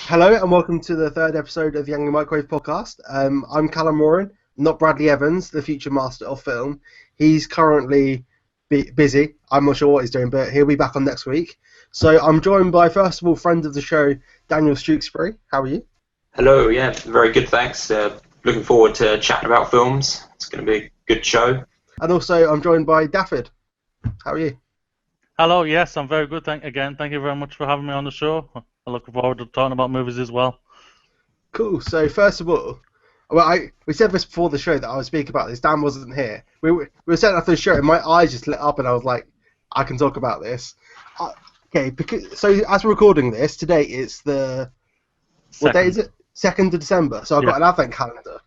Hello and welcome to the third episode of the Angry Microwave podcast. I'm Callum Moorin, not Bradley Evans, the future master of film. He's currently busy. I'm not sure what he's doing, but he'll be back on next week. So I'm joined by, first of all, friend of the show, Daniel Stewksbury. How are you? Hello, yeah, very good, thanks. Looking forward to chatting about films. It's going to be a good show. And also I'm joined by Daffod. How are you? Hello, yes, I'm very good. Thank you very much for having me on the show. I'm looking forward to talking about movies as well. Cool. So first of all, we said this before the show that I would speak about this. Dan wasn't here. We were setting up for the show, and my eyes just lit up, and I was like, I can talk about this. So as we're recording this today, it's the what day is it? 2nd of December. So I've got an advent calendar.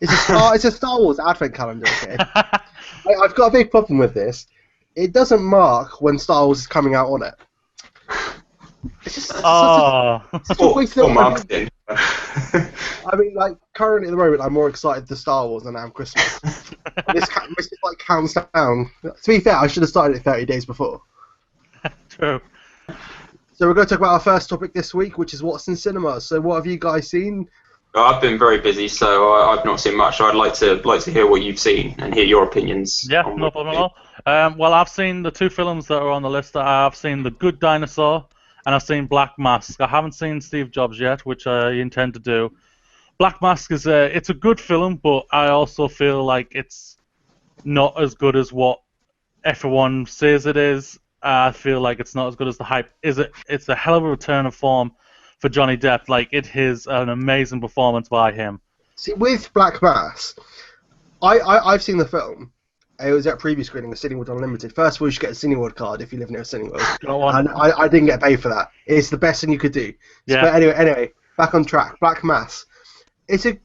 It's a Star Wars advent calendar. Okay. I've got a big problem with this. It doesn't mark when Star Wars is coming out on it. It's just such a waste of marketing. I mean, like, currently at the moment, I'm more excited for Star Wars than I am Christmas. this like counts down. To be fair, I should have started it 30 days before. True. So we're going to talk about our first topic this week, which is what's in cinemas. So what have you guys seen? I've been very busy, so I've not seen much. So I'd like to hear what you've seen and hear your opinions. Yeah, no problem at all. Well, I've seen the two films that are on the list. I've seen The Good Dinosaur and I've seen Black Mask. I haven't seen Steve Jobs yet, which I intend to do. Black Mask is it's a good film, but I also feel like it's not as good as what everyone says it is. I feel like it's not as good as the hype. It's a hell of a return of form for Johnny Depp. Like, it is an amazing performance by him. See, with Black Mask, I've seen the film. It was at previous screening of Cineworld Unlimited. First of all, you should get a Cineworld card if you live near a Cineworld. And I didn't get paid for that. It's the best thing you could do. Yeah. But anyway, back on track. Black Mask. It's an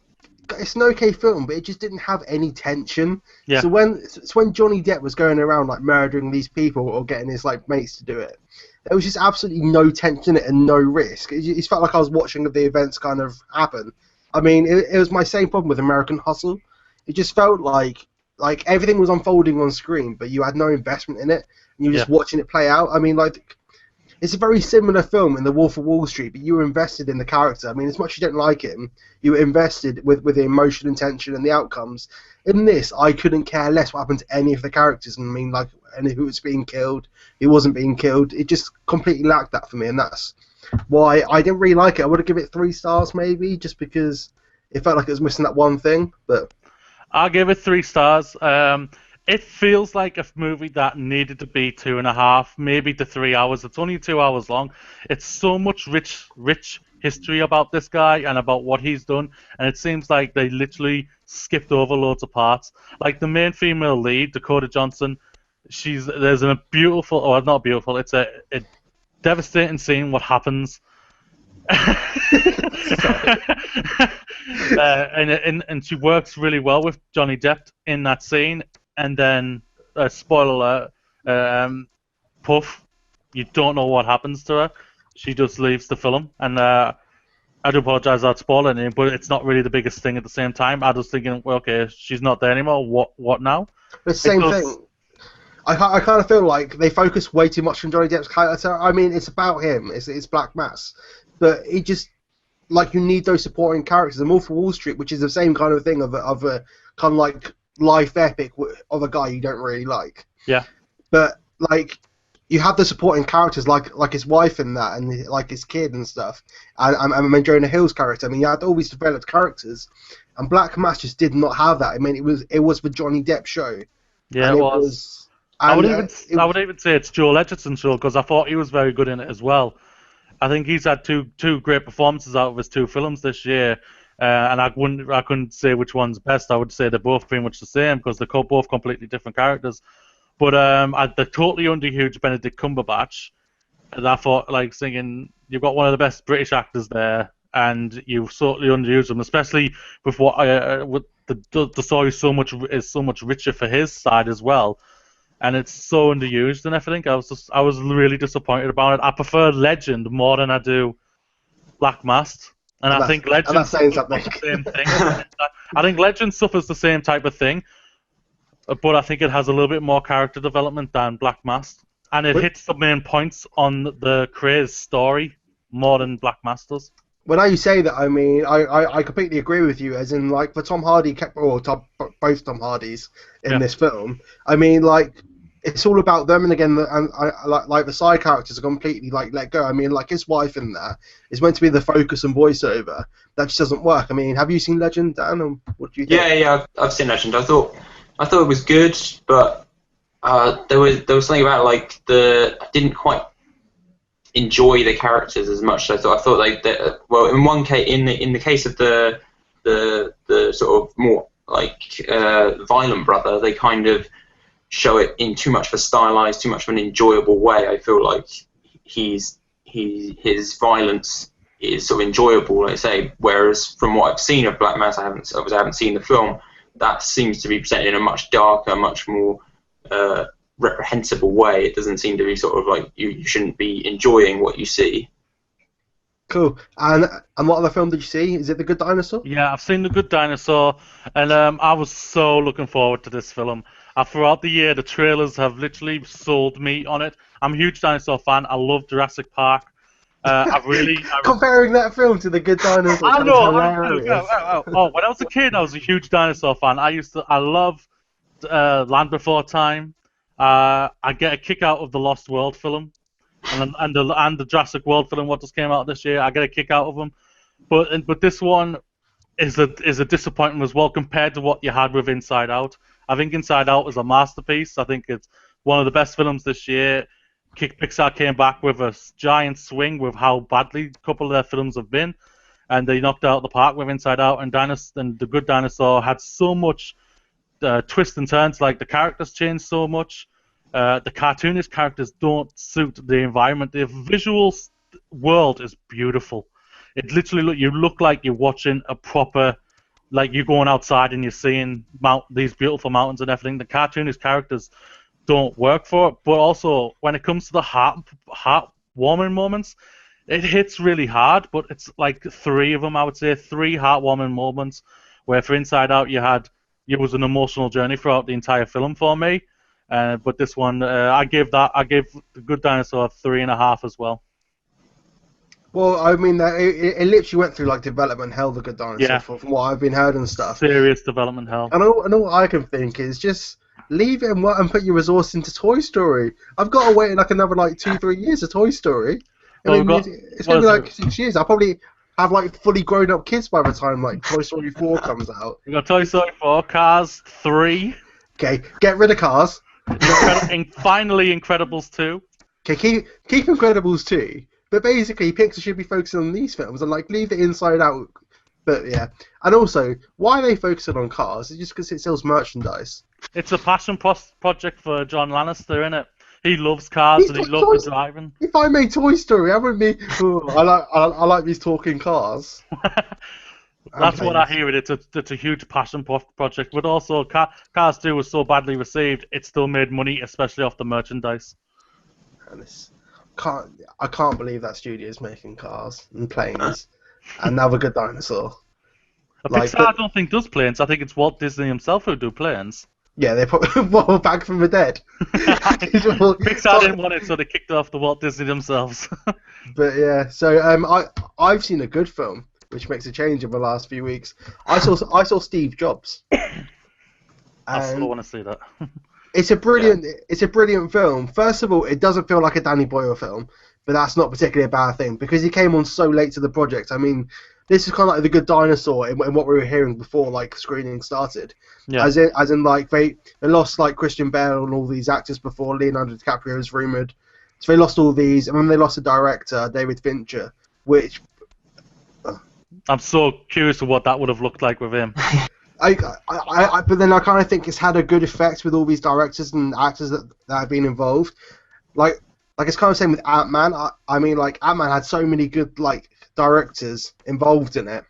okay film, but it just didn't have any tension. Yeah. So when Johnny Depp was going around like murdering these people or getting his like mates to do it, there was just absolutely no tension in it and no risk. It felt like I was watching the events kind of happen. I mean, it was my same problem with American Hustle. It just felt like everything was unfolding on screen, but you had no investment in it, and you were just watching it play out. I mean, like, it's a very similar film in The Wolf of Wall Street, but you were invested in the character. I mean, as much as you don't like him, you were invested with the emotion and tension and the outcomes. In this, I couldn't care less what happened to any of the characters. I mean, like, and who was being killed, who wasn't being killed. It just completely lacked that for me, and that's why I didn't really like it. I would have given it 3 stars maybe, just because it felt like it was missing that one thing, but I'll give it 3 stars. It feels like a movie that needed to be 2.5, maybe to 3 hours. It's only 2 hours long. It's so much rich history about this guy and about what he's done, and it seems like they literally skipped over loads of parts. Like the main female lead, Dakota Johnson, there's a beautiful, or not beautiful, it's a devastating scene what happens. And she works really well with Johnny Depp in that scene. And then, spoiler alert, Puff, you don't know what happens to her. She just leaves the film. And I do apologize for spoiling it, but it's not really the biggest thing at the same time. I was thinking, well, okay, she's not there anymore. What now? The same thing. I kind of feel like they focus way too much on Johnny Depp's character. I mean, it's about him. It's Black Mass. But it just, like, you need those supporting characters. And Wolf of Wall Street, which is the same kind of thing of a kind of like life epic of a guy you don't really like. Yeah. But, like, you have the supporting characters like his wife in that and like his kid and stuff. And Jonah Hill's character. I mean, you had all these developed characters. And Black Mass just did not have that. I mean, it was the Johnny Depp show. Yeah, it was. I would even say it's Joel Edgerton's show because I thought he was very good in it as well. I think he's had two great performances out of his 2 films this year, and I couldn't say which one's best. I would say they're both pretty much the same because they're both completely different characters. But they totally underused Benedict Cumberbatch, and I thought, like, thinking you've got one of the best British actors there, and you've totally underused him, especially with with the story is so much richer for his side as well. And it's so underused and everything. I was really disappointed about it. I prefer Legend more than I do Black Mask, and I think Legend suffers the same thing. I think Legend suffers the same type of thing, but I think it has a little bit more character development than Black Mask, and it hits the main points on the Craze story more than Black Mask does. When you say that, I mean, I completely agree with you. As in, like, for Tom Hardy, both Tom Hardys in this film. I mean, like, it's all about them, and again, I like the side characters are completely like let go. I mean, like his wife in that is meant to be the focus and voiceover. That just doesn't work. I mean, have you seen Legend, Dan? Or what do you think? Yeah, I've seen Legend. I thought it was good, but there was something about like I didn't quite enjoy the characters as much as I thought. I thought like well, in one case, in the case of the sort of more like violent brother, they kind of show it in too much of a stylized, too much of an enjoyable way. I feel like his violence is sort of enjoyable, like I say. Whereas from what I've seen of Black Mass, I haven't seen the film. That seems to be presented in a much darker, much more reprehensible way. It doesn't seem to be sort of like you shouldn't be enjoying what you see. Cool. And what other film did you see? Is it The Good Dinosaur? Yeah, I've seen The Good Dinosaur, and I was so looking forward to this film. Throughout the year, the trailers have literally sold me on it. I'm a huge dinosaur fan. I love Jurassic Park. Comparing that film to The Good Dinosaur. I know. Oh, when I was a kid, I was a huge dinosaur fan. I loved Land Before Time. I get a kick out of the Lost World film, and the Jurassic World film, what just came out this year. I get a kick out of them, but this one is a disappointment as well compared to what you had with Inside Out. I think Inside Out is a masterpiece. I think it's one of the best films this year. Pixar came back with a giant swing with how badly a couple of their films have been, and they knocked out the park with Inside Out. And The Good Dinosaur had so much twists and turns. Like the characters changed so much. The cartoonist characters don't suit the environment. The visual world is beautiful. It literally you look like you're watching a proper, like you're going outside and you're seeing these beautiful mountains and everything. The cartoonist characters don't work for it, but also when it comes to the heartwarming moments, it hits really hard. But it's like three of them, I would say, three heartwarming moments. Where for Inside Out, it was an emotional journey throughout the entire film for me. But this one, I gave The Good Dinosaur 3.5 as well. Well, I mean, it literally went through like development hell, The Good Dinosaur, from what I've been heard and stuff. Serious development hell. And all I can think is just leave it and put your resource into Toy Story. I've got to wait like another 2-3 years for Toy Story. It's going to be like 6 years. I'll probably have like fully grown up kids by the time like Toy Story 4 comes out. We got Toy Story 4, Cars 3. Okay, get rid of Cars. Finally, Incredibles 2. Okay, keep Incredibles 2. But basically, Pixar should be focusing on these films and leave the Inside Out. But yeah, and also, why are they focusing on Cars? It's just because it sells merchandise. It's a passion project for John Lannister, isn't it? He loves cars and he loves driving. If I made Toy Story, I wouldn't be. I like these talking cars. That's what I hear. It's a huge passion project, but also Cars 2 was so badly received, it still made money, especially off the merchandise. I can't believe that studio is making cars and planes. Another Good Dinosaur. Pixar, I don't think does planes. I think it's Walt Disney himself who do planes. Yeah, they probably back from the dead. Pixar didn't want it, so they kicked off the Walt Disney themselves. But yeah, so I've seen a good film, which makes a change in the last few weeks. I saw Steve Jobs. I still want to see that. It's a brilliant film. First of all, it doesn't feel like a Danny Boyle film, but that's not particularly a bad thing because he came on so late to the project. I mean, this is kind of like The Good Dinosaur in what we were hearing before, screening started. Yeah. As in, they lost Christian Bale and all these actors before Leonardo DiCaprio was rumored, so they lost all these, and then they lost a director, David Fincher, which. I'm so curious of what that would have looked like with him. But then I kind of think it's had a good effect with all these directors and actors that have been involved. Like it's kind of the same with Ant-Man. I mean, Ant-Man had so many good directors involved in it,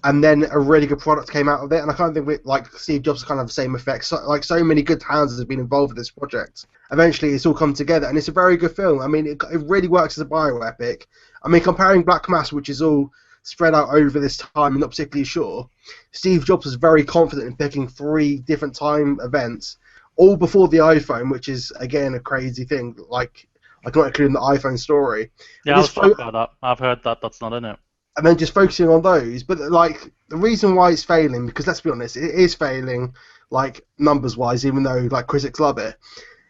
and then a really good product came out of it. And I kind of think Steve Jobs kind of the same effect. So many good hands have been involved in this project. Eventually, it's all come together, and it's a very good film. I mean, it really works as a bioepic. I mean, comparing Black Mass, which is all spread out over this time and not particularly sure, Steve Jobs was very confident in picking 3 different time events, all before the iPhone, which is again a crazy thing. Not including the iPhone story. Yeah, I was shocked about that. I've heard that that's not in it. and then just focusing on those. But like the reason why it's failing, because let's be honest, it is failing like numbers wise, even though like critics love it.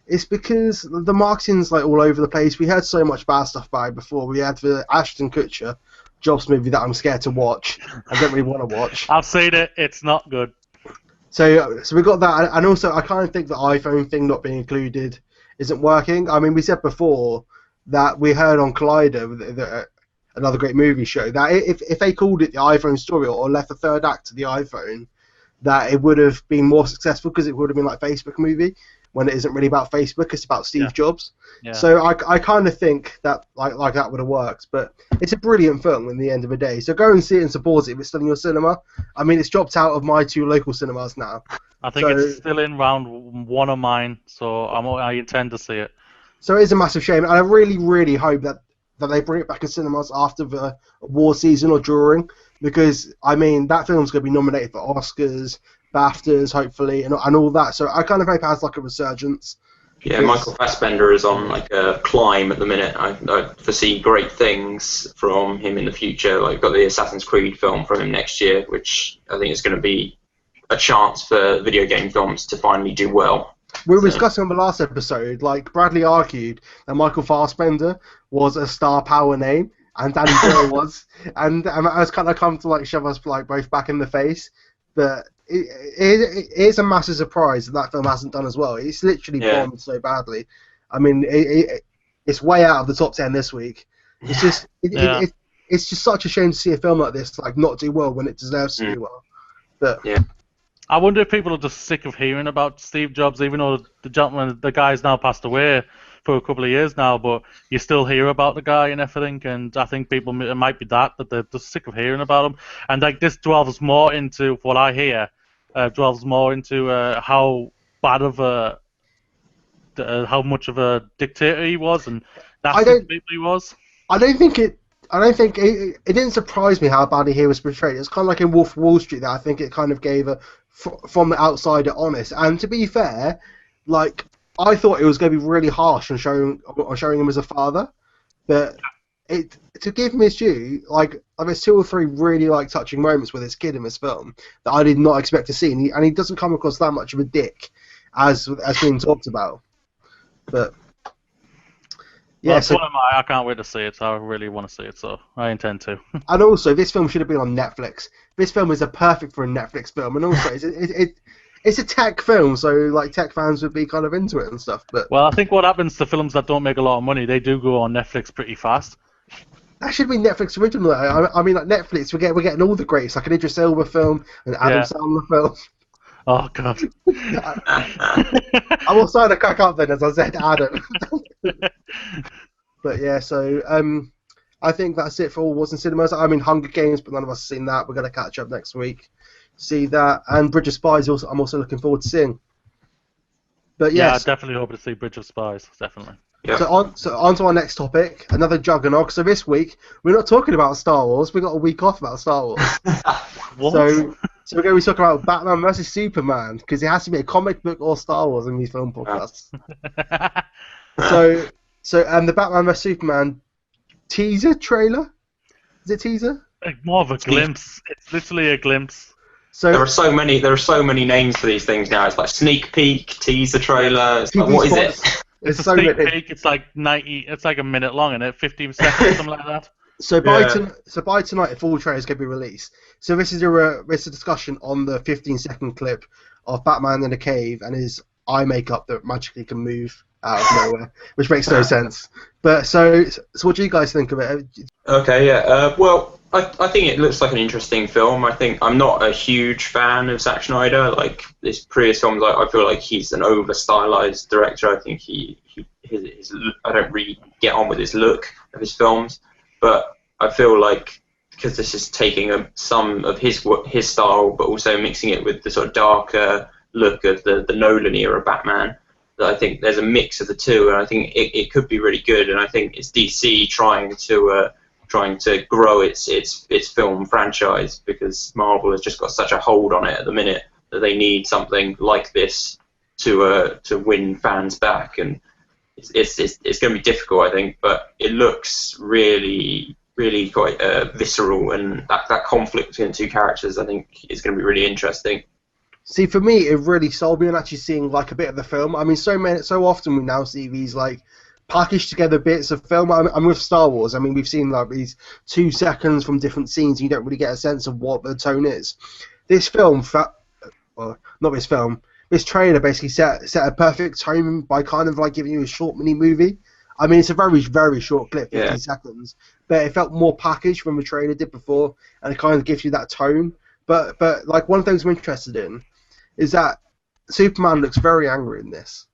It's because the marketing's like all over the place. We heard so much bad stuff about it before. We had the Ashton Kutcher Jobs movie that I'm scared to watch. I don't really want to watch. I've seen it. It's not good. So we got that, and also I kind of think the iPhone thing not being included isn't working. I mean, we said before that we heard on Collider, another great movie show, that if they called it the iPhone story or left the third act to the iPhone, that it would have been more successful because it would have been like Facebook movie. When it isn't really about Facebook, it's about Steve Jobs. Yeah. So I kind of think that like that would have worked, but it's a brilliant film in the end of the day. So go and see it and support it if it's still in your cinema. I mean, it's dropped out of my 2 local cinemas now. I think it's still in round 1 of mine, so I intend to see it. So it is a massive shame, and I really, really hope that they bring it back in cinemas after the award season or during, because I mean that film's going to be nominated for Oscars, BAFTAs, hopefully, and all that. So I kind of hope it has like a resurgence. Yeah, Michael Fassbender is on like a climb at the minute. I foresee great things from him in the future. Like, got the Assassin's Creed film from him next year, which I think is going to be a chance for video game films to finally do well. We were discussing on the last episode, like Bradley argued that Michael Fassbender was a star power name, and Danny Boyle was, and I was kind of come to like shove us like both back in the face, but. It is a massive surprise that film hasn't done as well. It's literally bombed so badly. I mean, it's way out of the top 10 this week. It's just it's just such a shame to see a film like this like not do well when it deserves to do well. But I wonder if people are just sick of hearing about Steve Jobs, even though the guy's now passed away for a couple of years now, but you still hear about the guy and everything, and I think people, it might be that they're just sick of hearing about him, and like this delves more into what I hear, how bad of how much of a dictator he was, and that's what he was. I don't think it didn't surprise me how badly he was portrayed. It's kind of like in Wolf of Wall Street that I think it kind of gave a from the outsider honest. And to be fair, like I thought it was going to be really harsh on showing him as a father, but to give him his due, like there's 2 or 3 really like touching moments with this kid in this film that I did not expect to see, and he doesn't come across that much of a dick as being talked about. But yeah, so I can't wait to see it. So I really want to see it, so I intend to. And also, this film should have been on Netflix. This film is perfect for a Netflix film, and also it's a tech film, so like tech fans would be kind of into it and stuff. But well, I think what happens to films that don't make a lot of money, they do go on Netflix pretty fast. That should be Netflix original. I mean, like Netflix, we're getting all the greats, like an Idris Elba film, an Adam Sandler film. Oh God! I will sign a crack up then, as I said, Adam. But yeah, so I think that's it for all was in cinemas. I mean, Hunger Games, but none of us have seen that. We're going to catch up next week, see that, and Bridge of Spies. Also, I'm also looking forward to seeing. But yes, I definitely hope to see Bridge of Spies. Definitely. Yeah. So on to our next topic, another juggernaut. So this week we're not talking about Star Wars. We got a week off about Star Wars. What? So we're going to be talking about Batman vs Superman, because it has to be a comic book or Star Wars in these film podcasts. So the Batman vs Superman teaser trailer. Is it teaser? More of a glimpse. It's literally a glimpse. So there are so many names for these things now. It's like sneak peek, teaser trailer. It's like, what is it? It's a sneak peek. It's like 90. It's like a minute long, and 15 seconds, something like that. So by tonight, a full trailer is going to be released. So this is a discussion on the 15-second clip of Batman in a cave and his eye makeup that magically can move out of nowhere, which makes no sense. But so what do you guys think of it? Okay, yeah. Well, I think it looks like an interesting film. I think I'm not a huge fan of Zack Snyder. Like his previous films, I feel like he's an over-stylized director. I think his I don't really get on with his look of his films. But I feel like because this is taking some of his style, but also mixing it with the sort of darker look of the Nolan era Batman, that I think there's a mix of the two, and I think it could be really good. And I think it's DC trying to grow its film franchise, because Marvel has just got such a hold on it at the minute that they need something like this to win fans back. And it's going to be difficult, I think, but it looks really really quite visceral, and that conflict between the two characters, I think, is going to be really interesting. See, for me, it really sold me on actually seeing like a bit of the film. I mean, so often we now see these like packaged together bits of film. I'm with Star Wars. I mean, we've seen like these 2 seconds from different scenes, and you don't really get a sense of what the tone is. This film, well, not this film, this trailer basically set a perfect tone by kind of like giving you a short mini movie. I mean, it's a very, very short clip, 50 seconds, but it felt more packaged than the trailer did before, and it kind of gives you that tone. But like one of the things I'm interested in is that Superman looks very angry in this,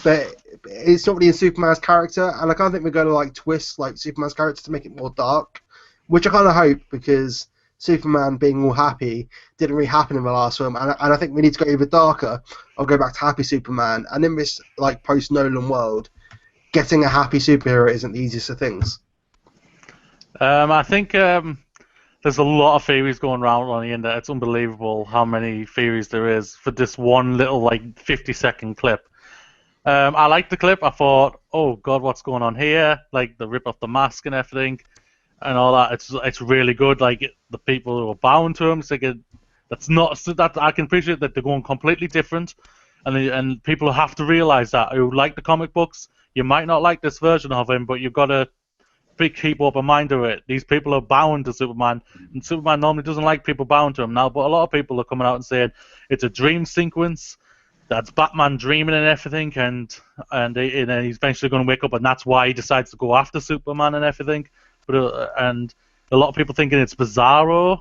but it's not really in Superman's character, and I kind of think we're going to like twist like Superman's character to make it more dark, which I kind of hope, because Superman being all happy didn't really happen in the last film, and I think we need to go even darker. I'll go back to happy Superman, and in this like post Nolan world, getting a happy superhero isn't the easiest of things. I think there's a lot of theories going around on the internet. It's unbelievable how many theories there is for this one little like 50-second clip. I liked the clip. I thought, oh god, what's going on here? Like the rip off the mask and everything, and all that. It's really good. Like the people who are bound to him. It's like that's not that I can appreciate that they're going completely different, and people have to realize that who like the comic books. You might not like this version of him, but you've got to keep open mind to it. These people are bound to Superman, and Superman normally doesn't like people bound to him now, but a lot of people are coming out and saying it's a dream sequence, that's Batman dreaming and everything, and he's eventually going to wake up, and that's why he decides to go after Superman and everything. But and a lot of people thinking it's Bizarro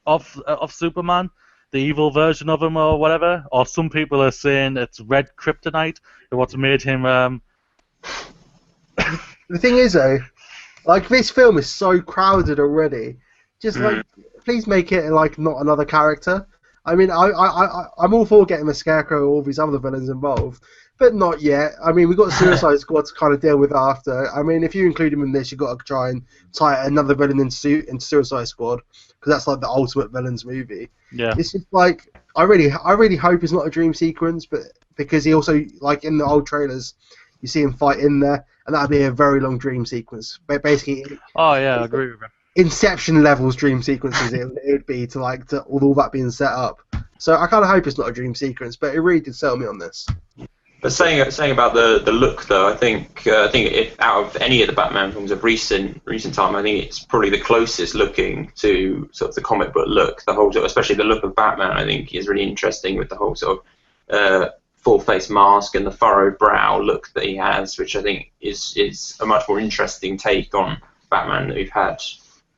of Superman, the evil version of him or whatever, or some people are saying it's Red Kryptonite, what's made him... The thing is, though, like this film is so crowded already. Just like, please make it like not another character. I mean, I'm all for getting the Scarecrow or all these other villains involved, but not yet. I mean, we've got Suicide Squad to kind of deal with after. I mean, if you include him in this, you've got to try and tie another villain into Suicide Squad, because that's like the ultimate villains movie. Yeah. It's just like I really hope it's not a dream sequence, but because he also, like in the old trailers, you see him fight in there, and that'd be a very long dream sequence. But basically, oh yeah, I agree with you. Inception levels dream sequences it would be to all that being set up. So I kind of hope it's not a dream sequence, but it really did sell me on this. But saying about the look though, I think if out of any of the Batman films of recent time, I think it's probably the closest looking to sort of the comic book look. The whole, especially the look of Batman, I think is really interesting with the whole sort of full face mask and the furrowed brow look that he has, which I think is a much more interesting take on Batman that we've had.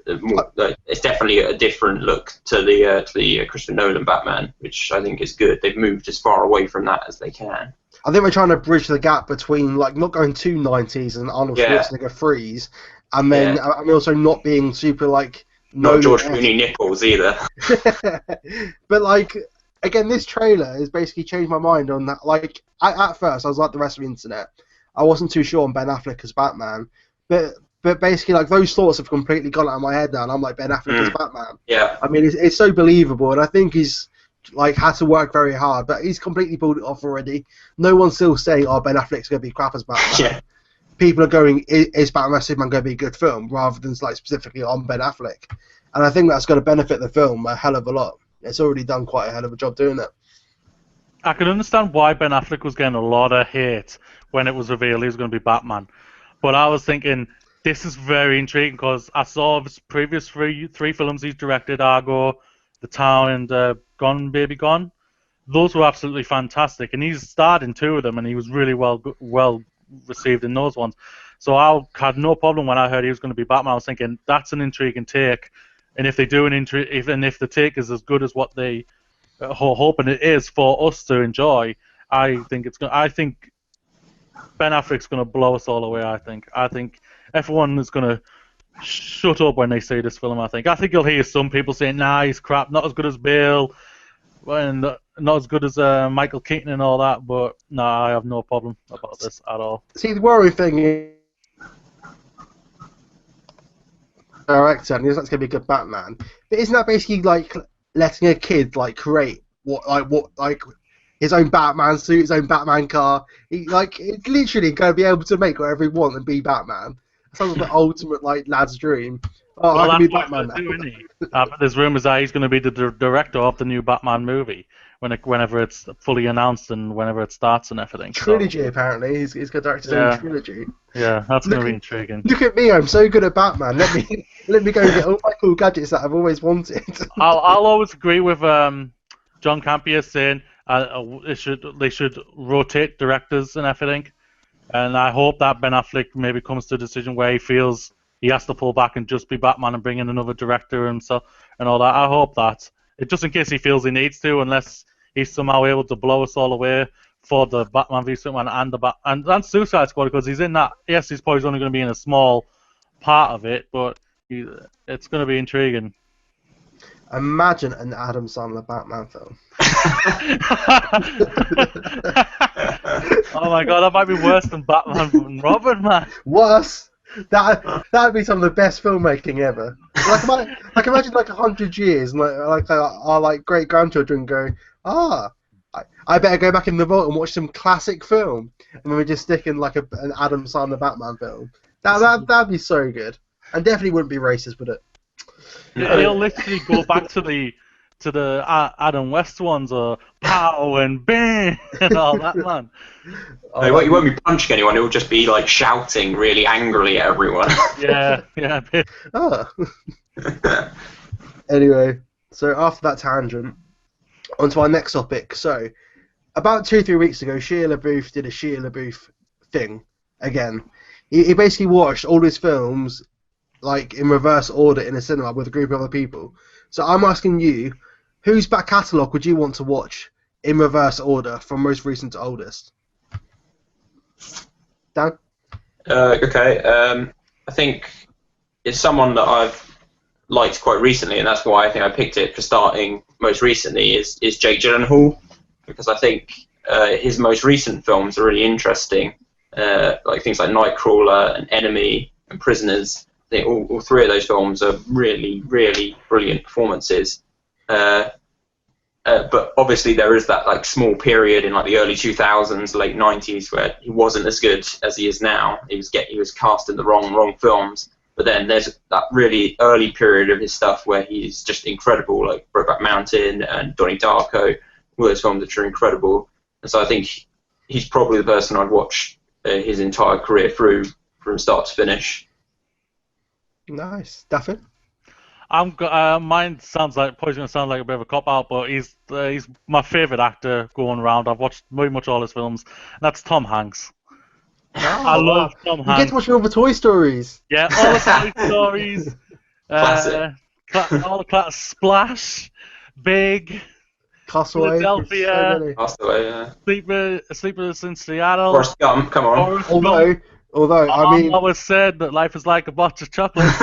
It's definitely a different look to the Christopher Nolan Batman, which I think is good. They've moved as far away from that as they can. I think we're trying to bridge the gap between like not going too 90s and Arnold Schwarzenegger freeze, and then and also not being super like not George Clooney nipples either. But like again, this trailer has basically changed my mind on that. Like at first, I was like the rest of the internet. I wasn't too sure on Ben Affleck as Batman, but basically, like those thoughts have completely gone out of my head now, and I'm like Ben Affleck as Batman. Yeah. I mean, it's so believable, and I think he's like had to work very hard, but he's completely pulled it off already. No one's still saying, "Oh, Ben Affleck's going to be crap as Batman." Yeah. People are going, "Is Batman Superman going to be a good film?" rather than like specifically on Ben Affleck, and I think that's going to benefit the film a hell of a lot. It's already done quite a hell of a job doing it. I can understand why Ben Affleck was getting a lot of hate when it was revealed he was going to be Batman, but I was thinking, this is very intriguing because I saw his previous three films he's directed, Argo, The Town, and Gone Baby Gone. Those were absolutely fantastic, and he's starred in 2 of them, and he was really well received in those ones. So I had no problem when I heard he was going to be Batman. I was thinking that's an intriguing take, and if they do if the take is as good as what they hoping it is for us to enjoy, I think Ben Affleck's going to blow us all away. I think everyone is going to shut up when they see this film, I think you'll hear some people saying, nah, he's crap, not as good as Bale, and not as good as Michael Keaton and all that, but nah, I have no problem about this at all. See, the worrying thing is, director, and he's not going to be a good Batman, but isn't that basically like letting a kid like create what his own Batman suit, his own Batman car? It's literally going to be able to make whatever he wants and be Batman. sounds like the ultimate like lad's dream. Oh, Well, I can be that's Batman what he's now. gonna do, isn't he? But there's rumours that he's going to be the director of the new Batman movie whenever it's fully announced and whenever it starts and everything. Trilogy, apparently. He's going to direct his own trilogy. Yeah, that's going to be intriguing. Look at me, I'm so good at Batman. Let me go and get all my cool gadgets that I've always wanted. I'll always agree with John Campea saying they should rotate directors and everything, and I hope that Ben Affleck maybe comes to a decision where he feels he has to pull back and just be Batman and bring in another director and all that. I hope that. Just in case he feels he needs to, unless he's somehow able to blow us all away for the Batman v Superman and Suicide Squad, because he's in that. Yes, he's probably only going to be in a small part of it, but it's going to be intriguing. Imagine an Adam Sandler Batman film. Oh my god, that might be worse than Batman and Robin, man. Worse? That'd be some of the best filmmaking ever. Like imagine like 100 years and like our great grandchildren going, I better go back in the vault and watch some classic film, and then we just stick in like an Adam Sandler Batman film. That'd be so good, and definitely wouldn't be racist, would it? He'll literally go back to the Adam West ones, or pow and bang and all that, man. No, he won't be punching anyone. He'll just be like shouting really angrily at everyone. Yeah. Anyway, so after that tangent, on to our next topic. So, about 2-3 weeks ago, Shia LaBeouf did a Shia LaBeouf thing again. He basically watched all his films like in reverse order in a cinema with a group of other people. So I'm asking you, whose back catalogue would you want to watch in reverse order from most recent to oldest? Dan? Okay. I think it's someone that I've liked quite recently, and that's why I think I picked it for starting most recently, is Jake Gyllenhaal, because I think his most recent films are really interesting, like things like Nightcrawler and Enemy and Prisoners. I think all three of those films are really, really brilliant performances. But obviously there is that like small period in like the early 2000s, late 90s, where he wasn't as good as he is now. He was cast in the wrong films. But then there's that really early period of his stuff where he's just incredible, like Brokeback Mountain and Donnie Darko. All those films which are incredible. And so I think he's probably the person I'd watch his entire career through from start to finish. Nice. Daffin? Mine sounds like probably going to sound like a bit of a cop out, but he's my favourite actor going around. I've watched pretty much all his films. And that's Tom Hanks. I love Tom Hanks. You get to watch all the Toy Stories. Yeah, all the Toy Stories. Classic. All the classic. Splash, Big, Castaway. Philadelphia, Castaway, yeah. Sleepers in Seattle. Forrest Gump, come on. Although I mean, I always said that life is like a box of chocolates.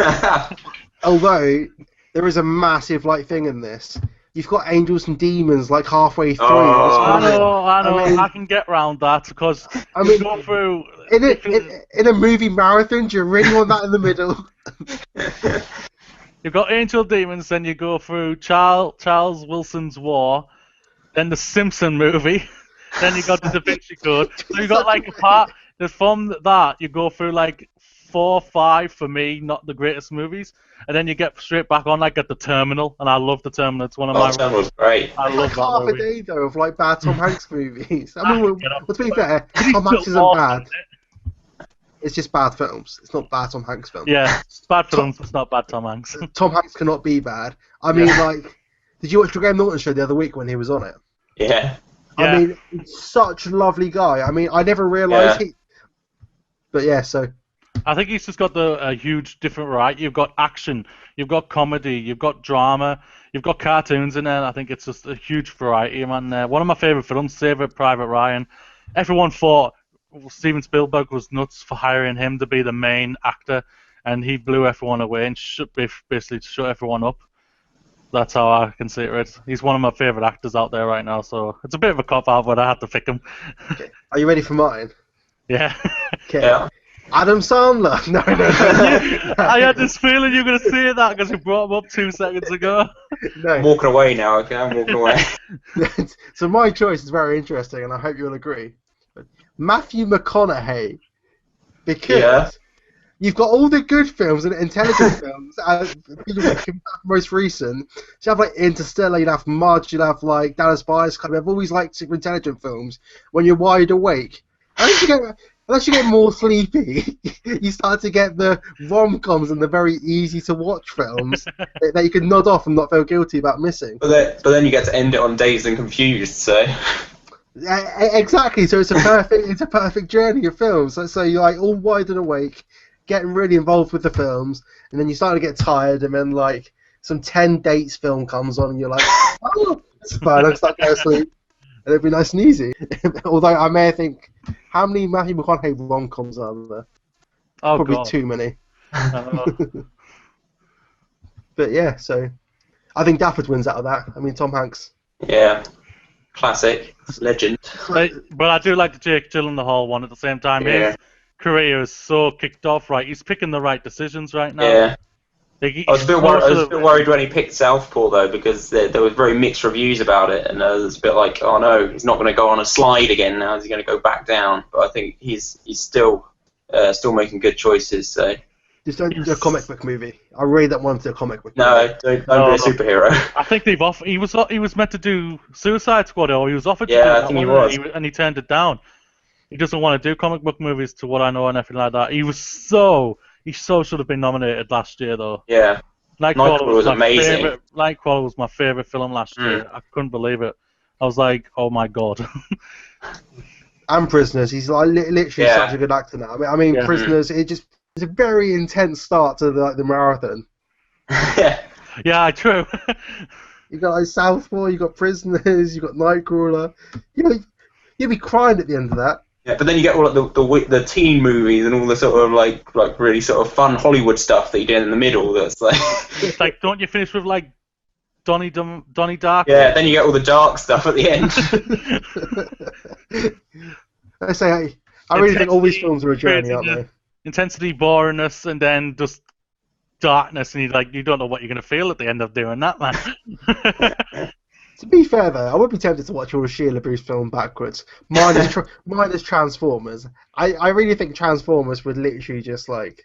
Although there is a massive like thing in this. You've got angels and demons like halfway through. I know. I can get round that because you go through in a movie marathon. Do you really want that in the middle? You've got Angel Demons, then you go through Charles Wilson's War, then the Simpson movie, then you got the Da Vinci Code. So you got like a part. From that, you go through like 4 or 5 for me, not the greatest movies, and then you get straight back on like at The Terminal, and I love The Terminal. It's one of my. The Terminal's great. I love that half movie. a day though of like bad Tom Hanks movies. I mean, to be fair, Tom Hanks isn't bad. It's just bad films. It's not bad Tom Hanks films. Yeah, it's bad films. It's not bad Tom Hanks. Tom Hanks cannot be bad. I mean, like, did you watch the Graham Norton show the other week when he was on it? Yeah. I mean, he's such a lovely guy. I mean, I never realised he. But yeah, so. I think he's just got a huge different variety. You've got action, you've got comedy, you've got drama, you've got cartoons in there. I think it's just a huge variety, man. One of my favourite films, Saving Private Ryan. Everyone thought Steven Spielberg was nuts for hiring him to be the main actor, and he blew everyone away and basically shut everyone up. That's how I can see it. He's one of my favourite actors out there right now, so it's a bit of a cop-out, but I had to pick him. Okay. Are you ready for mine? Yeah. Okay. Yeah. Adam Sandler. No. I had this feeling you were going to say that because you brought him up 2 seconds ago. No. I'm walking away now, okay? I'm walking away. So my choice is very interesting, and I hope you'll agree. Matthew McConaughey. Because You've got all the good films and intelligent films, most recent. So you have like Interstellar, you'd have Mud, you'd have like Dallas Buyers Club. You have all these like super intelligent films when you're wide awake. Unless you get more sleepy, you start to get the rom-coms and the very easy to watch films that you can nod off and not feel guilty about missing. But then you get to end it on Dazed and Confused, so. Exactly. So it's a perfect journey of films. So you're like all wide and awake, getting really involved with the films, and then you start to get tired, and then like some 10 Dates film comes on, and you're like, oh, it's fine, I'll start going to sleep, and it'll be nice and easy. Although I may think, how many Matthew McConaughey rom-coms are there? Oh, Probably God. too many. But yeah, so I think Dafford wins out of that. I mean, Tom Hanks. Yeah. Classic. Legend. But I do like the Jake Gyllenhaal one at the same time. Yeah. His career is so kicked off, right? He's picking the right decisions right now. Yeah. Like, I was a bit worried when he picked Southpaw, though, because there were very mixed reviews about it, and it was a bit like, oh no, he's not going to go on a slide again now, he's going to go back down. But I think he's still making good choices, so. Just don't do a comic book movie. I really don't want to do a comic book movie. No, don't be a superhero. I think they've he was meant to do Suicide Squad, or he was offered to do Yeah, I that think he one, was. and he turned it down. He doesn't want to do comic book movies, to what I know, and everything like that. He should have been nominated last year, though. Yeah. Nightcrawler was amazing. Nightcrawler was my favourite film last year. I couldn't believe it. I was like, oh my god. And Prisoners, he's like literally such a good actor now. I mean, Prisoners, it's a very intense start to the marathon. Yeah, true. You got like Southpaw, you got Prisoners, you got Nightcrawler. You'll be crying at the end of that. Yeah, but then you get all like, the teen movies and all the sort of like really sort of fun Hollywood stuff that you do in the middle. That's like. It's like, don't you finish with like Donnie Darko? Yeah, then you get all the dark stuff at the end. I say, I really think all these films are a journey, aren't they? Intensity, boringness, and then just darkness, and you don't know what you're going to feel at the end of doing that, man. To be fair, though, I would be tempted to watch all of Shia LaBeouf's film backwards. Minus Transformers. I really think Transformers would literally just like...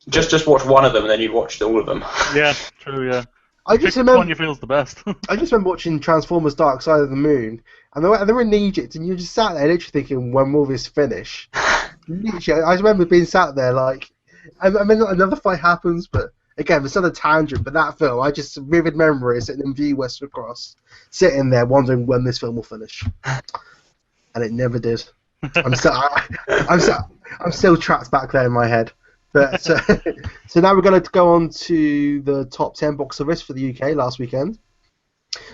Just watch one of them, and then you've watched all of them. Yeah, true, yeah. I just remember one you feel's the best. I just remember watching Transformers Dark Side of the Moon, and they were in Egypt, and you just sat there literally thinking, when will this finish? Literally, I remember being sat there like... I mean, another fight happens, but... Again, it's not a tangent, but that film, I just vivid memories sitting in View Westwood Cross, sitting there wondering when this film will finish, and it never did. I'm still trapped back there in my head. But so now we're going to go on to the top 10 box office for the UK last weekend.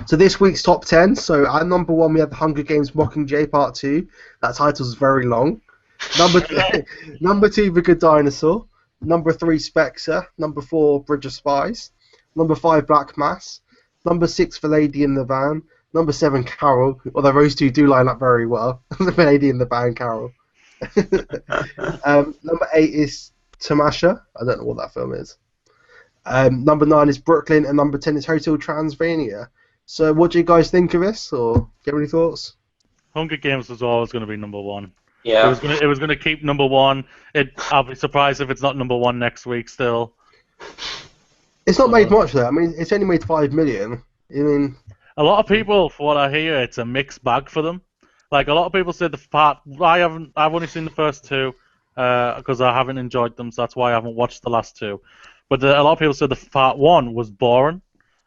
So this week's top 10. So at number 1 we had The Hunger Games: Mockingjay Part 2. That title's very long. Number 2, The Good Dinosaur. Number 3, Spectre. Number 4, Bridge of Spies. Number 5, Black Mass. Number 6, The Lady in the Van. Number 7, Carol. Although those two do line up very well. The Lady in the Van, Carol. Number 8 is Tamasha. I don't know what that film is. Number 9 is Brooklyn, and number 10 is Hotel Transylvania. So what do you guys think of this, or do you have any thoughts? Hunger Games was always going to be number 1. Yeah. It was gonna keep number 1. I'll be surprised if it's not number 1 next week still. It's not made much though. I mean, it's only made 5 million. I mean, a lot of people, for what I hear, it's a mixed bag for them. Like, a lot of people say I've only seen the first 2 because I haven't enjoyed them, so that's why I haven't watched the last 2. But a lot of people said the part 1 was boring,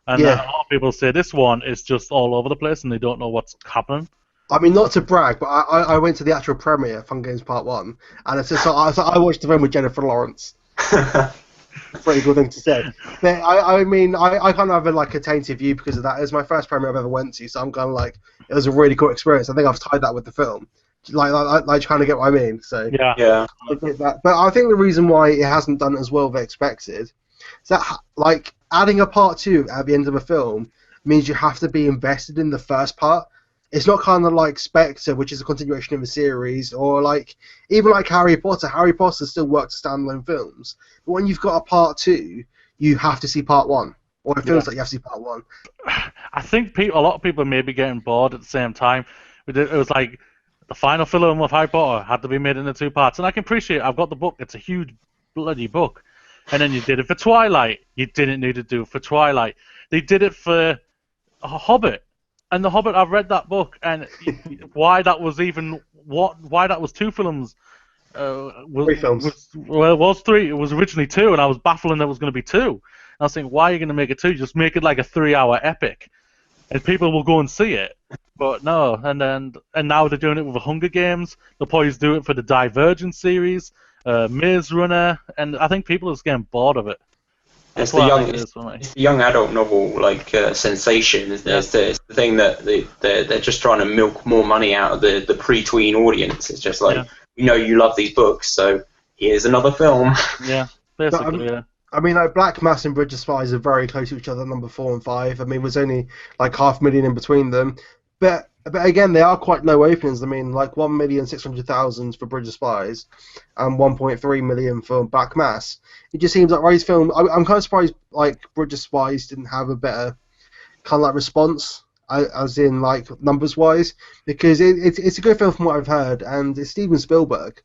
and a lot of people say this one is just all over the place and they don't know what's happening. I mean, not to brag, but I went to the actual premiere of Hunger Games Part 1, and it's just I watched the film with Jennifer Lawrence. Pretty good thing to say. But I mean, I kind of have a tainted view because of that. It was my first premiere I've ever went to, so I'm kind of like, it was a really cool experience. I think I've tied that with the film. Like kind of get what I mean. So yeah. I get that. But I think the reason why it hasn't done as well as expected is that, like, adding a part 2 at the end of a film means you have to be invested in the first part. It's not kind of like Spectre, which is a continuation of a series, or like even like Harry Potter. Harry Potter still works as standalone films. But when you've got a part 2, you have to see part 1, or it feels like you have to see part 1. I think a lot of people may be getting bored at the same time. It was like the final film of Harry Potter had to be made into 2 parts, and I can appreciate it. I've got the book. It's a huge bloody book. And then you did it for Twilight. You didn't need to do it for Twilight. They did it for Hobbit. And The Hobbit, I've read that book, and why that was 2 films. Three films. Well, it was 3. It was originally 2, and I was baffling that it was going to be 2. And I was thinking, why are you going to make it 2? Just make it like a 3-hour epic, and people will go and see it. But no, and now they're doing it with the Hunger Games. They'll probably do it for the Divergent series, Maze Runner, and I think people are just getting bored of it. It's the young adult novel sensation, isn't it? Yeah. It's the thing that they're just trying to milk more money out of the pre-tween audience. It's just like, we know you love these books, so here's another film. Yeah, basically, yeah. I mean, like, Black Mass and Bridge of Spies are very close to each other, number 4 and 5. I mean, there's only like 500,000 in between them. But again, they are quite low openings. I mean, like 1,600,000 for Bridge of Spies and 1.3 million for Black Mass. It just seems like Ray's film. I'm kind of surprised like Bridge of Spies didn't have a better kind of like response, as in like numbers wise, because it's a good film from what I've heard, and it's Steven Spielberg.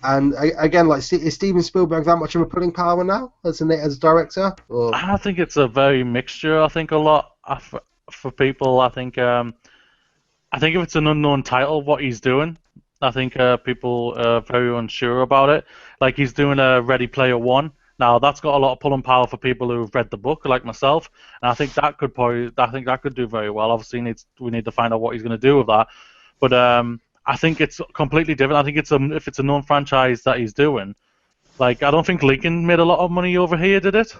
And again, like, is Steven Spielberg that much of a pulling power now as a director? Or? I think it's a very mixture. I think a lot for people. I think if it's an unknown title, what he's doing, I think people are very unsure about it. Like, he's doing a Ready Player One. Now that's got a lot of pulling power for people who've read the book, like myself, and I think that could do very well. Obviously, we need to find out what he's going to do with that, but I think it's completely different. I think if it's a known franchise that he's doing, like, I don't think Lincoln made a lot of money over here, did it?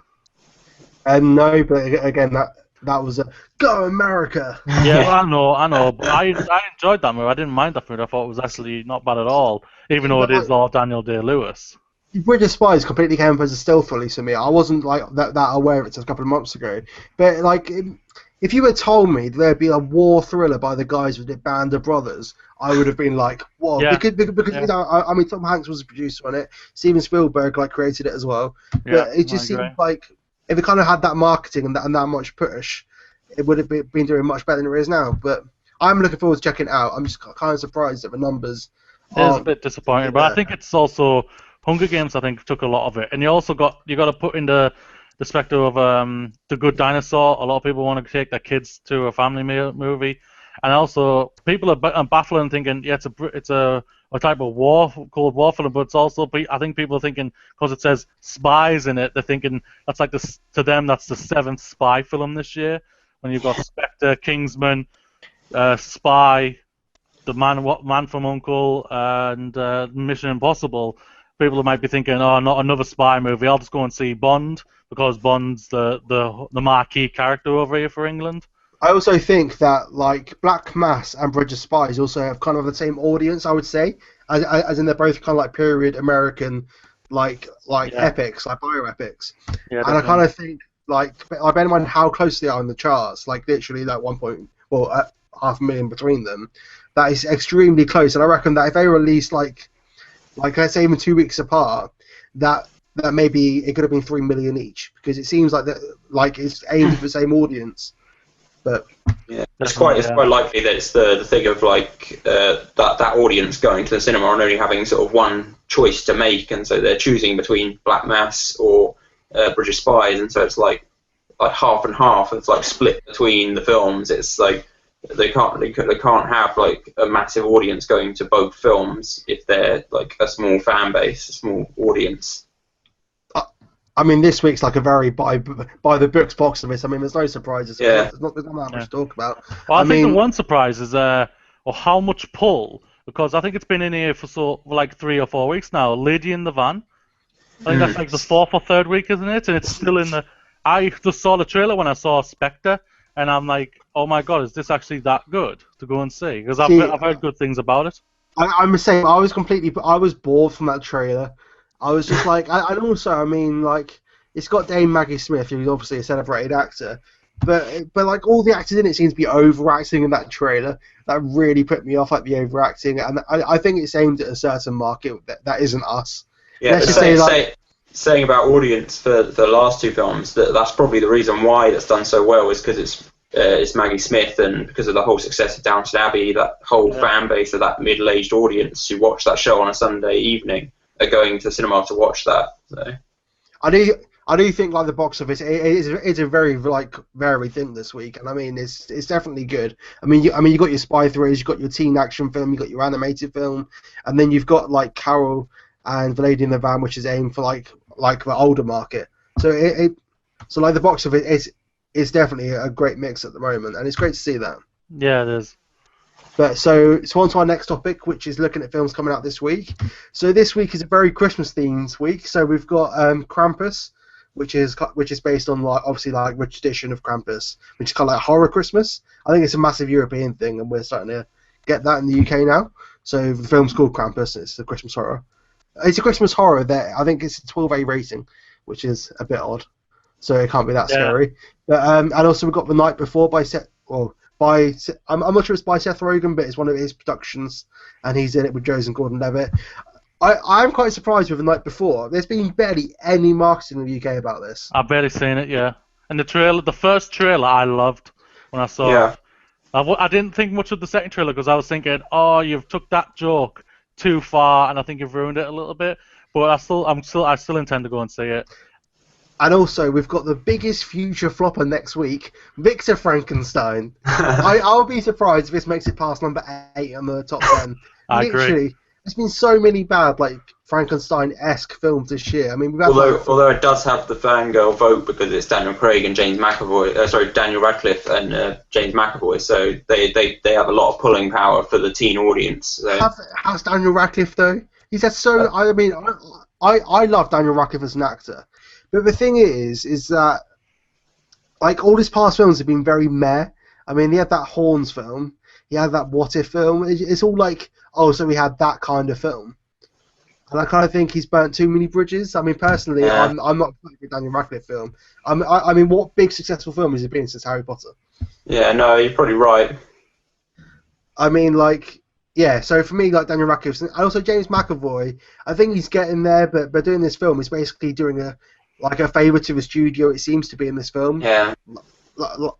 No, but again, that was a Go America. Yeah, I know, but I enjoyed that movie. I didn't mind that movie. I thought it was actually not bad at all, even though it is all Daniel Day-Lewis. Bridge of Spies completely came up as a stealth release for me. I wasn't like that aware of it until a couple of months ago. But like, if you had told me there'd be a war thriller by the guys who did Band of Brothers, I would have been like, "Whoa!" Yeah. Because you know, I mean, Tom Hanks was a producer on it. Steven Spielberg created it as well. Yeah, but it just seemed like if it kind of had that marketing and that much push, it would have been doing much better than it is now. But I'm looking forward to checking it out. I'm just kind of surprised at the numbers. It is a bit disappointing, but I think it's also Hunger Games. I think took a lot of it, and you got to put in the specter of the Good Dinosaur. A lot of people want to take their kids to a family movie, and also people are baffling thinking, yeah, it's a type of Cold War film, but it's also, I think people are thinking, because it says spies in it, they're thinking that's like to them that's the 7th spy film this year. When you've got Spectre, Kingsman, Spy, The Man from U.N.C.L.E., and Mission Impossible. People might be thinking, oh, not another spy movie. I'll just go and see Bond, because Bond's the marquee character over here for England. I also think that like Black Mass and Bridge of Spies also have kind of the same audience, I would say, as in they're both kind of like period American, like epics, like bioepics. Yeah, and I kind of think like I bear in mind how close they are in the charts, like literally like 500,000 between them. That is extremely close, and I reckon that if they released like let's say even 2 weeks apart, that maybe it could have been 3 million each, because it seems like that it's aimed for the same audience. But yeah, it's quite likely that it's the thing of like that audience going to the cinema and only having sort of one choice to make, and so they're choosing between Black Mass or Bridge of Spies, and so it's like half and half. It's like split between the films. It's like they can't have like a massive audience going to both films if they're like a small fan base, a small audience. I mean, this week's like a very by the books box office. I mean, there's no surprises. Yeah. There's not that much to talk about. Well, I think the one surprise is how much pull, because I think it's been in here for like 3 or 4 weeks now. Lady in the Van. I think that's like the 4th or 3rd week, isn't it? And it's still in the. I just saw the trailer when I saw Spectre, and I'm like, oh my god, is this actually that good to go and see? Because I've heard good things about it. I'm the same. I was bored from that trailer. I was just like, and also, I mean, like, it's got Dame Maggie Smith, who's obviously a celebrated actor, but like all the actors in it seem to be overacting in that trailer. That really put me off, like the overacting, and I think it's aimed at a certain market that isn't us. Yeah, let's just saying about audience for the last 2 films, that's probably the reason why it's done so well, is because it's Maggie Smith, and because of the whole success of Downton Abbey, that whole fan base of that middle-aged audience who watch that show on a Sunday evening. are going to cinema to watch that. So I do think like the box office it's a very like varied thing this week, and I mean it's definitely good. I mean you got your spy thrillers, you got your teen action film, you got your animated film, and then you've got like Carol and The Lady in the Van, which is aimed for like the older market. So so like the box office is definitely a great mix at the moment, and it's great to see that. Yeah, it is. But so on to our next topic, which is looking at films coming out this week. So this week is a very Christmas themed week. So we've got Krampus, which is based on like obviously like the tradition of Krampus, which is kind of like horror Christmas. I think it's a massive European thing, and we're starting to get that in the UK now. So the film's called Krampus. It's a Christmas horror. It's a Christmas horror that I think it's a 12A rating, which is a bit odd. So it can't be that scary. But and also we've got The Night Before by I'm not sure it's by Seth Rogen, but it's one of his productions, and he's in it with Joseph Gordon-Levitt. I'm quite surprised with The Night Before. There's been barely any marketing in the UK about this. I've barely seen it, yeah. And the first trailer, I loved when I saw it. I didn't think much of the second trailer because I was thinking, oh, you've took that joke too far, and I think you've ruined it a little bit. But I still intend to go and see it. And also, we've got the biggest future flopper next week, Victor Frankenstein. I'll be surprised if this makes it past number 8 on the top 10. I agree. There's been so many bad, like, Frankenstein-esque films this year. I mean, we've had although it does have the fangirl vote because it's Daniel Craig and Daniel Radcliffe and James McAvoy, so they have a lot of pulling power for the teen audience. So. How's Daniel Radcliffe, though? He's had so... I mean, I love Daniel Radcliffe as an actor. But the thing is that, like, all his past films have been very meh. I mean, he had that Horns film. He had that What If film. It's all like, oh, so we had that kind of film. And I kind of think he's burnt too many bridges. I mean, personally, I'm not a big Daniel Radcliffe film. I mean, what big successful film has it been since Harry Potter? Yeah, no, you're probably right. I mean, like, yeah, so for me, like, Daniel Radcliffe, and also James McAvoy, I think he's getting there, but doing this film is basically doing a favour to the studio, it seems to be in this film. Yeah.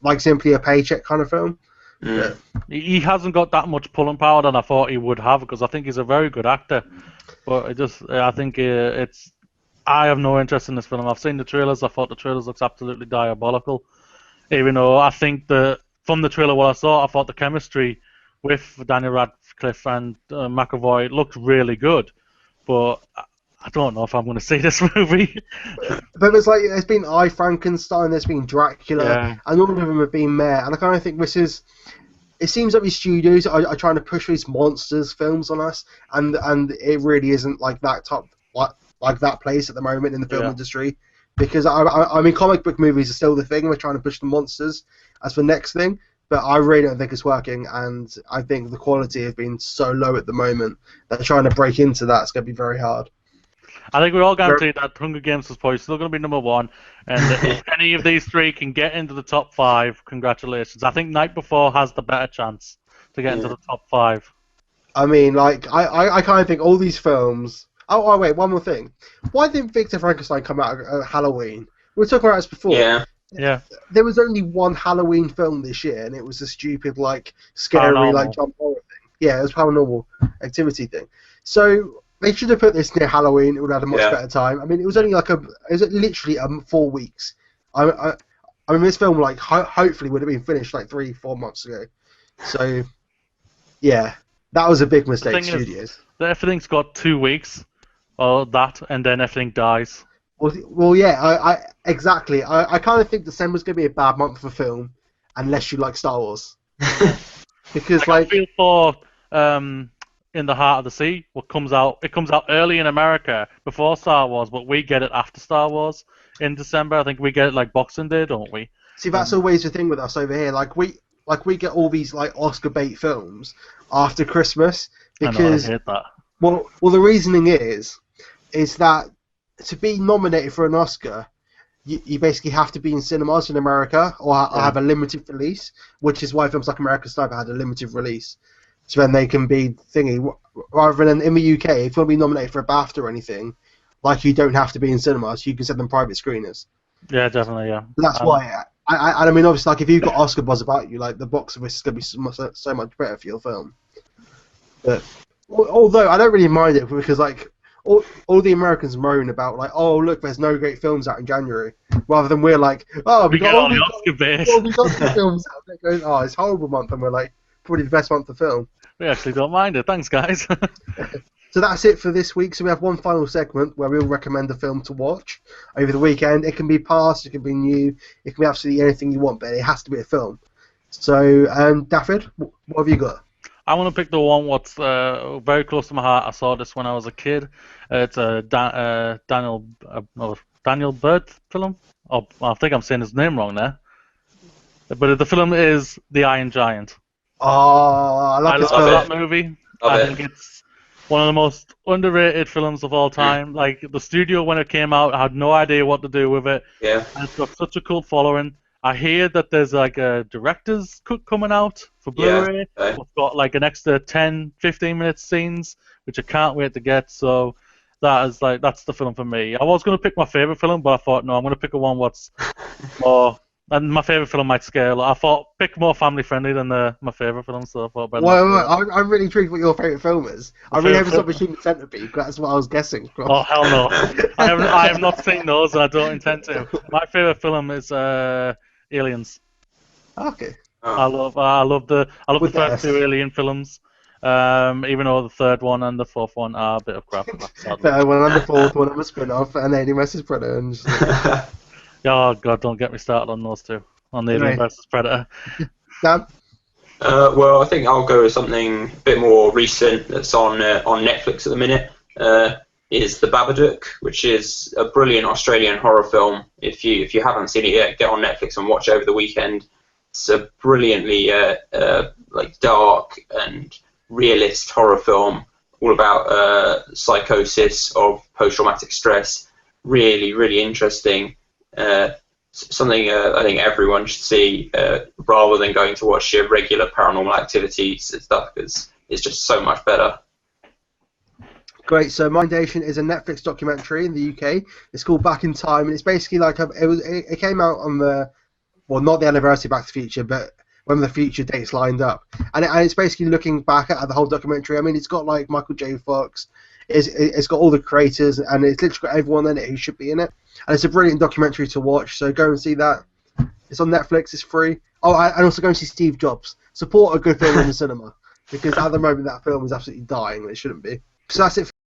Like simply a paycheck kind of film. Mm. He hasn't got that much pulling power than I thought he would have, because I think he's a very good actor. But I think I have no interest in this film. I've seen the trailers. I thought the trailers looks absolutely diabolical. Even though I think from the trailer what I saw, I thought the chemistry with Daniel Radcliffe and McAvoy looked really good. But I don't know if I'm going to see this movie. But there's been I, Frankenstein, there's been Dracula, and all of them have been meh. And I kind of think it seems like these studios are trying to push these monsters films on us, and it really isn't like that like that place at the moment in the film industry. Because I mean, comic book movies are still the thing. We're trying to push the monsters as the next thing. But I really don't think it's working, and I think the quality has been so low at the moment that trying to break into that is going to be very hard. I think we're all guaranteed that Hunger Games is probably still going to be number 1, and if any of these 3 can get into the top 5, congratulations. I think Night Before has the better chance to get into the top 5. I mean, like, I kind of think all these films... Oh, wait, one more thing. Why didn't Victor Frankenstein come out at Halloween? We were talking about this before. Yeah. There was only one Halloween film this year, and it was a stupid, like, scary, like, jump horror thing. Yeah, it was Paranormal Activity thing. So... They should have put this near Halloween. It would have had a much better time. I mean, it was only like literally 4 weeks. I mean, this film like hopefully would have been finished like 3-4 months ago. So, yeah, that was a big mistake, studios. Everything's got 2 weeks, or that, and then everything dies. Well, yeah, exactly. I kind of think December's going to be a bad month for film, unless you like Star Wars. Because I feel for In the Heart of the Sea, it comes out early in America before Star Wars, but we get it after Star Wars in December. I think we get it like Boxing Day, don't we? See, that's always the thing with us over here. Like we get all these like Oscar bait films after Christmas because I hate that. Well, the reasoning is that to be nominated for an Oscar, you basically have to be in cinemas in America or have a limited release, which is why films like American Sniper had a limited release. So then they can be thingy, rather than in the UK, if you want to be nominated for a BAFTA or anything, like you don't have to be in cinemas, you can send them private screeners. Yeah, definitely, yeah. That's why, I mean, obviously, like if you've got Oscar buzz about you, like the box office is going to be so much better for your film. But although I don't really mind it because like all the Americans moan about like, oh look, there's no great films out in January, rather than we're like, oh we got all these Oscar films out. They're going, oh it's a horrible month, and we're like, probably the best month of film. We actually don't mind it. Thanks, guys. So that's it for this week. So we have one final segment where we'll recommend a film to watch over the weekend. It can be past, it can be new, it can be absolutely anything you want, but it has to be a film. So, Daffyd, what have you got? I want to pick the one what's very close to my heart. I saw this when I was a kid. It's a Daniel Bird film. Oh, I think I'm saying his name wrong there. But the film is The Iron Giant. Oh, I love that movie. I think it's one of the most underrated films of all time. Like, the studio, when it came out, had no idea what to do with it. Yeah. And it's got such a cult following. I hear that there's like a director's cut coming out for Blu-ray. Yeah. It's got like an extra 10, 15 minute scenes, which I can't wait to get. So that's the film for me. I was going to pick my favorite film, but I thought, no, I'm going to pick one what's more... And my favorite film might scale. I thought pick more family friendly than my favorite film, so I thought better. I'm really intrigued what your favorite film is. I really hope it's not Machine Centipede. That's what I was guessing. Oh hell no! I have not seen those, and I don't intend to. My favorite film is Aliens. Okay. I love the first two Alien films. Even though the third one and the fourth one are a bit of crap. Third one and the fourth one, I'm a spin-off, and Alien vs Predator. And oh god, don't get me started on those two. On the Alien vs Predator. Dan? Well, I think I'll go with something a bit more recent that's on Netflix at the minute. Is The Babadook, which is a brilliant Australian horror film. If you haven't seen it yet, get on Netflix and watch it over the weekend. It's a brilliantly like dark and realist horror film, all about psychosis of post-traumatic stress. Really, really interesting. Something I think everyone should see rather than going to watch your regular Paranormal Activity stuff, because it's just so much better. Great. So Mindation is a Netflix documentary in the UK. It's called Back in Time, and it's basically like it came out on not the anniversary of Back to the Future, but when the future dates lined up, and it's basically looking back at the whole documentary. I mean, it's got like Michael J. Fox. It's got all the creators, and it's literally got everyone in it who should be in it. And it's a brilliant documentary to watch, so go and see that. It's on Netflix, it's free. Oh, and also go and see Steve Jobs. Support a good film in the cinema, because at the moment that film is absolutely dying, and it shouldn't be. So that's it